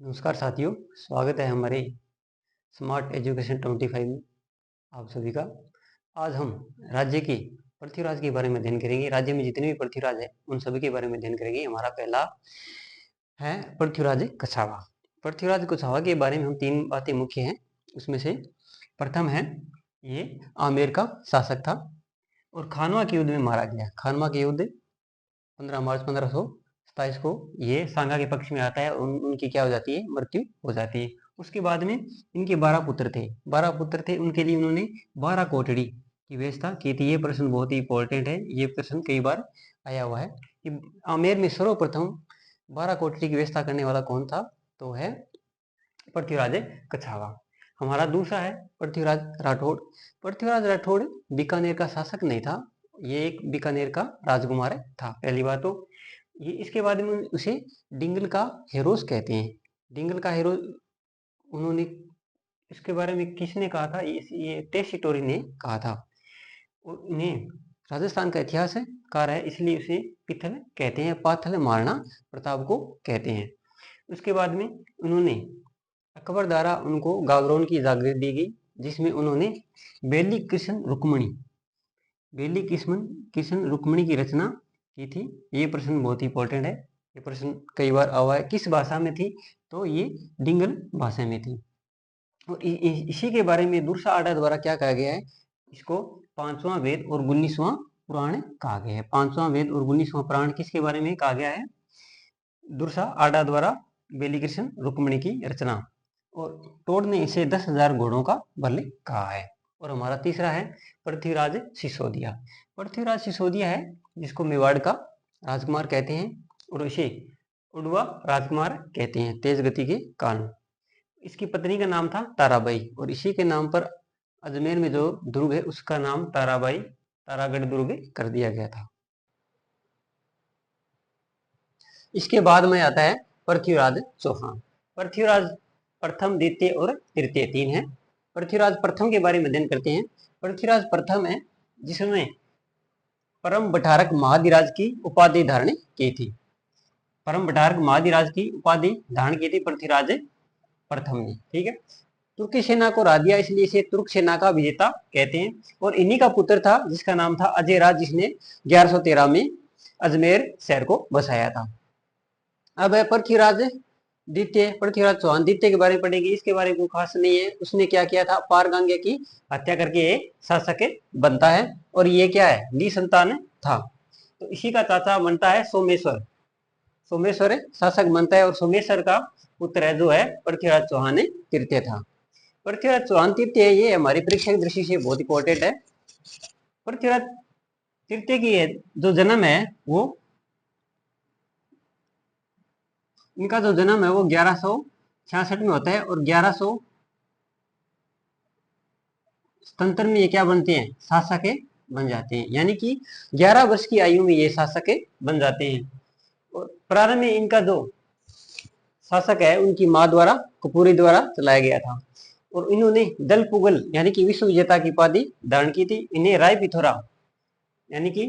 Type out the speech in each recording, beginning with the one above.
नमस्कार साथियों, स्वागत है हमारे स्मार्ट एजुकेशन 25 में आप सभी का। आज हम राज्य के पृथ्वीराज के बारे में अध्ययन करेंगे। राज्य में जितने भी पृथ्वीराज हैं उन सभी के बारे में अध्ययन करेंगे। हमारा पहला है पृथ्वीराज कछावा। पृथ्वीराज कछावा के बारे में हम 3 बातें मुख्य हैं। उसमें से प्रथम है, ये आमेर का शासक था और खानवा के युद्ध में मारा गया। खानवा के युद्ध 15 मार्च 1527 को ये सांगा के पक्ष में आता है। उनकी क्या हो जाती है, मृत्यु हो जाती है। उसके बाद में इनके 12 पुत्र थे। 12 पुत्र थे, उनके लिए उन्होंने 12 कोठड़ी की व्यवस्था की थी। ये प्रश्न बहुत ही इंपॉर्टेंट है, ये प्रश्न कई बार आया हुआ है कि आमेर में सर्वप्रथम 12 कोठड़ी की व्यवस्था करने वाला कौन था, तो है पृथ्वीराज कछावा। हमारा दूसरा है पृथ्वीराज राठौड़। पृथ्वीराज राठौड़ बीकानेर का शासक नहीं था, ये एक बीकानेर का राजकुमार था। पहली बात तो ये, इसके बाद में उसे डिंगल का हेरोस कहते हैं। डिंगल का हेरोस उन्होंने, इसके बारे में किसने कहा था, ये टेसिटोरी ने कहा था। और इन्हें राजस्थान का इतिहास कार है, इसलिए उसे पिथल कहते हैं। पाथल महाराणा प्रताप को कहते हैं। उसके बाद में उन्होंने अकबर द्वारा उनको गावरोन की जागीर दी गई, जिसमें उन्होंने बेली कृष्ण रुक्मणी की रचना की थी। ये प्रश्न बहुत ही इंपॉर्टेंट है, ये प्रश्न कई बार आया है। किस भाषा में थी, तो ये डिंगल भाषा में थी। और इसी के बारे में दुर्सा आडा द्वारा क्या कहा गया है, इसको 5वां वेद और 19वां पुराण कहा गया है। 5वां वेद और 19वां पुराण किसके बारे में कहा गया है, दुर्सा आडा द्वारा बेली कृष्ण रुक्मणी की रचना। और टोड ने इसे 10,000 घोड़ों का बल कहा है। और हमारा तीसरा है पृथ्वीराज सिसोदिया। पृथ्वीराज सिसोदिया है जिसको मेवाड़ का राजकुमार कहते हैं और इसे उड़वा राजकुमार कहते हैं, तेज गति के कारण। इसकी पत्नी का नाम था ताराबाई और इसी के नाम पर अजमेर में जो दुर्ग है उसका नाम तारागढ़ दुर्ग कर दिया गया था। इसके बाद में आता है पृथ्वीराज चौहान। पृथ्वीराज प्रथम, द्वितीय और तृतीय 3 है। पृथ्वीराज प्रथम के बारे में अध्ययन करते हैं। पृथ्वीराज प्रथम है जिसने परम बठारक महाधिराज की उपाधि धारण की थी। परम बठारक महाधिराज की उपाधि धारण की थी पृथ्वीराज प्रथम ने, ठीक है। तुर्की सेना को हरा दिया, इसलिए इसे तुर्क सेना का विजेता कहते हैं। और इन्हीं का पुत्र था जिसका नाम था अजय राज, जिसने 1113 में अजमेर शहर को बसाया था। अब है पृथ्वीराज द्वितीय। पृथ्वीराज चौहान द्वितीय के बारे में पढ़ेंगे। इसके बारे में कोई खास नहीं है। उसने क्या किया था, पारगांगे की हत्या करके शासक बनता है और ये क्या है, निसंतान था। तो इसी का चाचा बनता है सोमेश्वर। सोमेश्वर शासक बनता है और सोमेश्वर का पुत्र है जो है पृथ्वीराज चौहान तृतीय था। पृथ्वीराज चौहान तृतीय, ये हमारी परीक्षा की दृष्टि से बहुत इंपॉर्टेंट है। पृथ्वीराज तृतीय की जो जन्म है वो, इनका जो जन्म है वो 1166 में होता है और 1177 में ये क्या बनते हैं, शासक बन जाते हैं। यानी कि 11 वर्ष की आयु में ये शासक बन जाते हैं। और प्रारंभ में इनका जो शासक है उनकी माँ द्वारा, कपूरी द्वारा चलाया गया था। और इन्होंने दल पुगल यानी कि विश्व विजेता की उपाधि धारण की थी। इन्हें राय पिथौरा यानी कि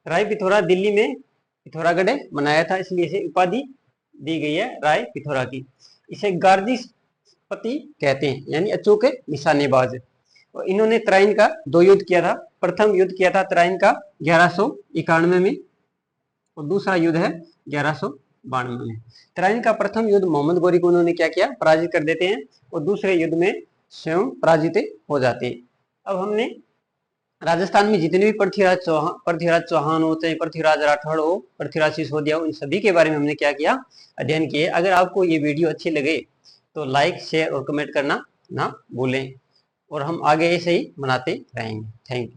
राय पिथौरा दिल्ली में पिथौरागढ़ बनाया था, इसलिए इसे उपाधि दी गई है राय पिथौरा की। इसे गार्जी पति कहते हैं, यानी अचूक निशानेबाज। और इन्होंने तराइन का 2 युद्ध किया था। प्रथम युद्ध किया था तराइन का 1191 में और दूसरा युद्ध है 1192 में। तराइन का प्रथम युद्ध मोहम्मद गोरी को उन्होंने क्या किया, पराजित कर देते हैं और दूसरे युद्ध में स्वयं पराजित हो जाते हैं। अब हमने राजस्थान में जितने भी पृथ्वीराज चौहान हो, चाहे पृथ्वीराज राठौड़ हो, पृथ्वीराज सिसोदिया हो, इन सभी के बारे में हमने क्या किया, अध्ययन किए। अगर आपको ये वीडियो अच्छी लगे तो लाइक, शेयर और कमेंट करना ना भूलें और हम आगे ऐसे ही बनाते रहेंगे। Thank you.